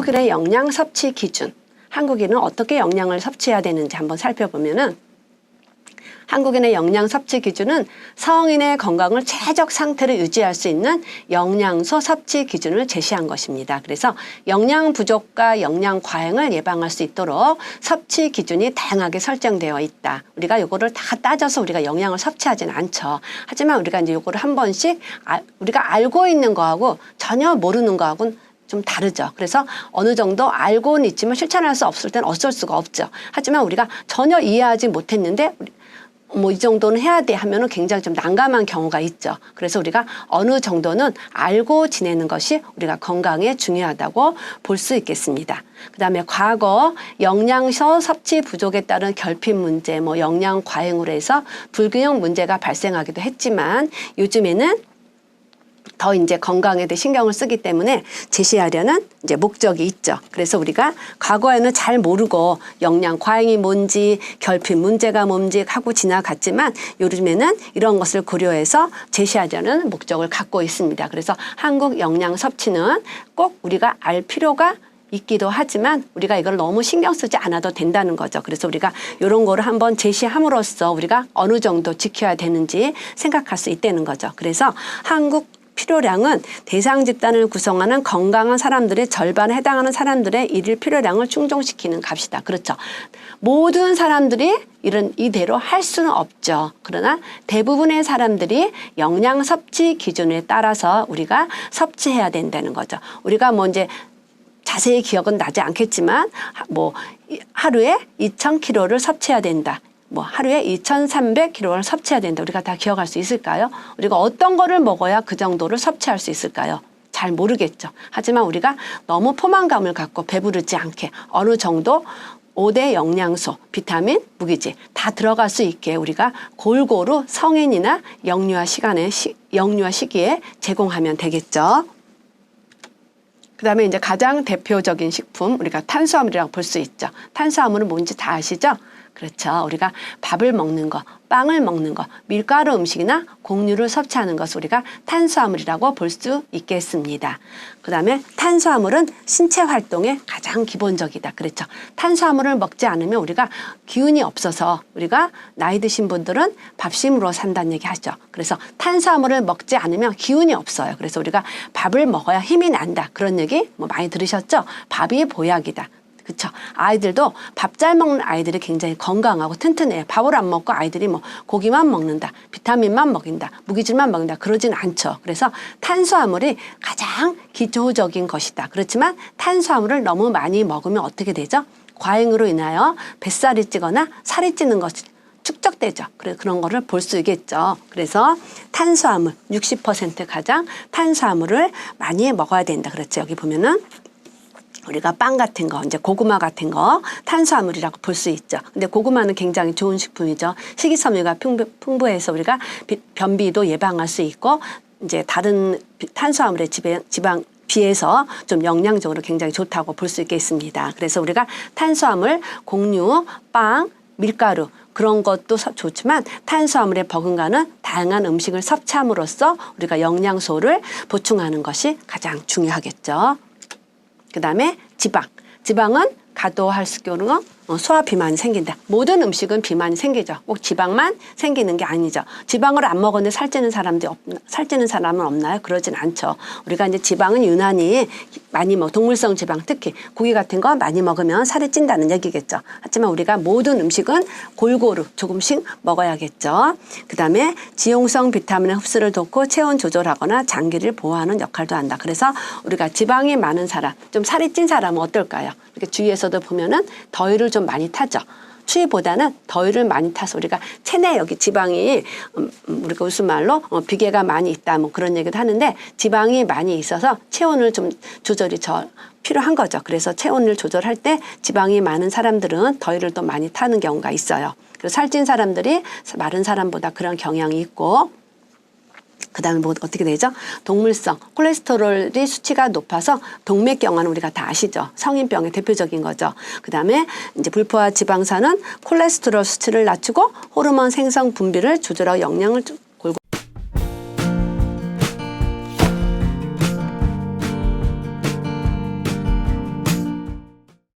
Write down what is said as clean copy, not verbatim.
한국인의 영양 섭취 기준, 한국인은 어떻게 영양을 섭취해야 되는지 한번 살펴보면은 한국인의 영양 섭취 기준은 성인의 건강을 최적 상태로 유지할 수 있는 영양소 섭취 기준을 제시한 것입니다. 그래서 영양 부족과 영양 과잉을 예방할 수 있도록 섭취 기준이 다양하게 설정되어 있다. 우리가 요거를 다 따져서 우리가 영양을 섭취하지는 않죠. 하지만 우리가 이제 요거를 한 번씩 우리가 알고 있는 거하고 전혀 모르는 거하고는 좀 다르죠. 그래서 어느 정도 알고는 있지만 실천할 수 없을 땐 어쩔 수가 없죠. 하지만 우리가 전혀 이해하지 못했는데 뭐 이 정도는 해야 돼 하면은 굉장히 좀 난감한 경우가 있죠. 그래서 우리가 어느 정도는 알고 지내는 것이 우리가 건강에 중요하다고 볼 수 있겠습니다. 그다음에 과거 영양소 섭취 부족에 따른 결핍 문제, 뭐 영양 과잉으로 해서 불균형 문제가 발생하기도 했지만 요즘에는 더 이제 건강에 대해 신경을 쓰기 때문에 제시하려는 이제 목적이 있죠. 그래서 우리가 과거에는 잘 모르고 영양 과잉이 뭔지 결핍 문제가 뭔지 하고 지나갔지만 요즘에는 이런 것을 고려해서 제시하려는 목적을 갖고 있습니다. 그래서 한국 영양 섭취는 꼭 우리가 알 필요가 있기도 하지만 우리가 이걸 너무 신경 쓰지 않아도 된다는 거죠. 그래서 우리가 이런 거를 한번 제시함으로써 우리가 어느 정도 지켜야 되는지 생각할 수 있다는 거죠. 그래서 한국 필요량은 대상 집단을 구성하는 건강한 사람들의 절반에 해당하는 사람들의 일일 필요량을 충족시키는 값이다. 그렇죠. 모든 사람들이 이대로 할 수는 없죠. 그러나 대부분의 사람들이 영양 섭취 기준에 따라서 우리가 섭취해야 된다는 거죠. 우리가 뭐 이제 자세히 기억은 나지 않겠지만 뭐 하루에 2,000kcal를 섭취해야 된다. 뭐 하루에 2,300kcal를 섭취해야 된다. 우리가 다 기억할 수 있을까요? 우리가 어떤 거를 먹어야 그 정도를 섭취할 수 있을까요? 잘 모르겠죠. 하지만 우리가 너무 포만감을 갖고 배부르지 않게 어느 정도 5대 영양소, 비타민, 무기질 다 들어갈 수 있게 우리가 골고루 성인이나 영유아 시기에 제공하면 되겠죠. 그 다음에 이제 가장 대표적인 식품, 우리가 탄수화물이라고 볼 수 있죠. 탄수화물은 뭔지 다 아시죠? 그렇죠. 우리가 밥을 먹는 거, 빵을 먹는 거, 밀가루 음식이나 곡류를 섭취하는 것을 우리가 탄수화물이라고 볼 수 있겠습니다. 그 다음에 탄수화물은 신체 활동의 가장 기본적이다. 그렇죠. 탄수화물을 먹지 않으면 우리가 기운이 없어서 우리가 나이 드신 분들은 밥심으로 산다는 얘기 하죠. 그래서 탄수화물을 먹지 않으면 기운이 없어요. 그래서 우리가 밥을 먹어야 힘이 난다. 그런 얘기 뭐 많이 들으셨죠? 밥이 보약이다. 그렇죠. 아이들도 밥 잘 먹는 아이들이 굉장히 건강하고 튼튼해요. 밥을 안 먹고 아이들이 뭐 고기만 먹는다, 비타민만 먹인다, 무기질만 먹는다 그러진 않죠. 그래서 탄수화물이 가장 기초적인 것이다. 그렇지만 탄수화물을 너무 많이 먹으면 어떻게 되죠? 과잉으로 인하여 뱃살이 찌거나 살이 찌는 것이 축적되죠. 그런 거를 볼 수 있겠죠. 그래서 탄수화물 60% 가장 탄수화물을 많이 먹어야 된다. 그렇죠. 여기 보면은 우리가 빵 같은 거, 이제 고구마 같은 거 탄수화물이라고 볼 수 있죠. 근데 고구마는 굉장히 좋은 식품이죠. 식이섬유가 풍부해서 우리가 변비도 예방할 수 있고 이제 다른 탄수화물의 지방 비해서 좀 영양적으로 굉장히 좋다고 볼 수 있겠습니다. 그래서 우리가 탄수화물, 곡류, 빵, 밀가루 그런 것도 좋지만 탄수화물에 버금가는 다양한 음식을 섭취함으로써 우리가 영양소를 보충하는 것이 가장 중요하겠죠. 그 다음에 지방은 가도할 경우 소화 비만이 생긴다. 모든 음식은 비만이 생기죠. 꼭 지방만 생기는 게 아니죠. 지방을 안 먹었는데 살찌는 사람은 없나요? 그러진 않죠. 우리가 이제 지방은 유난히 많이 동물성 지방, 특히 고기 같은 거 많이 먹으면 살이 찐다는 얘기겠죠. 하지만 우리가 모든 음식은 골고루 조금씩 먹어야겠죠. 그 다음에 지용성 비타민의 흡수를 돕고 체온 조절하거나 장기를 보호하는 역할도 한다. 그래서 우리가 지방이 많은 사람, 좀 살이 찐 사람은 어떨까요? 이렇게 주위에서도 보면은 더위를 좀 많이 타죠. 추위보다는 더위를 많이 타서 우리가 체내 여기 지방이 우리가 우스말로 비계가 많이 있다 뭐 그런 얘기도 하는데 지방이 많이 있어서 체온을 좀 조절이 필요한 거죠. 그래서 체온을 조절할 때 지방이 많은 사람들은 더위를 또 많이 타는 경우가 있어요. 그래서 살찐 사람들이 마른 사람보다 그런 경향이 있고 그 다음에 뭐 어떻게 되죠? 동물성 콜레스테롤이 수치가 높아서 동맥경화는 우리가 다 아시죠? 성인병의 대표적인 거죠. 그 다음에 이제 불포화 지방산은 콜레스테롤 수치를 낮추고 호르몬 생성 분비를 조절하고 영양을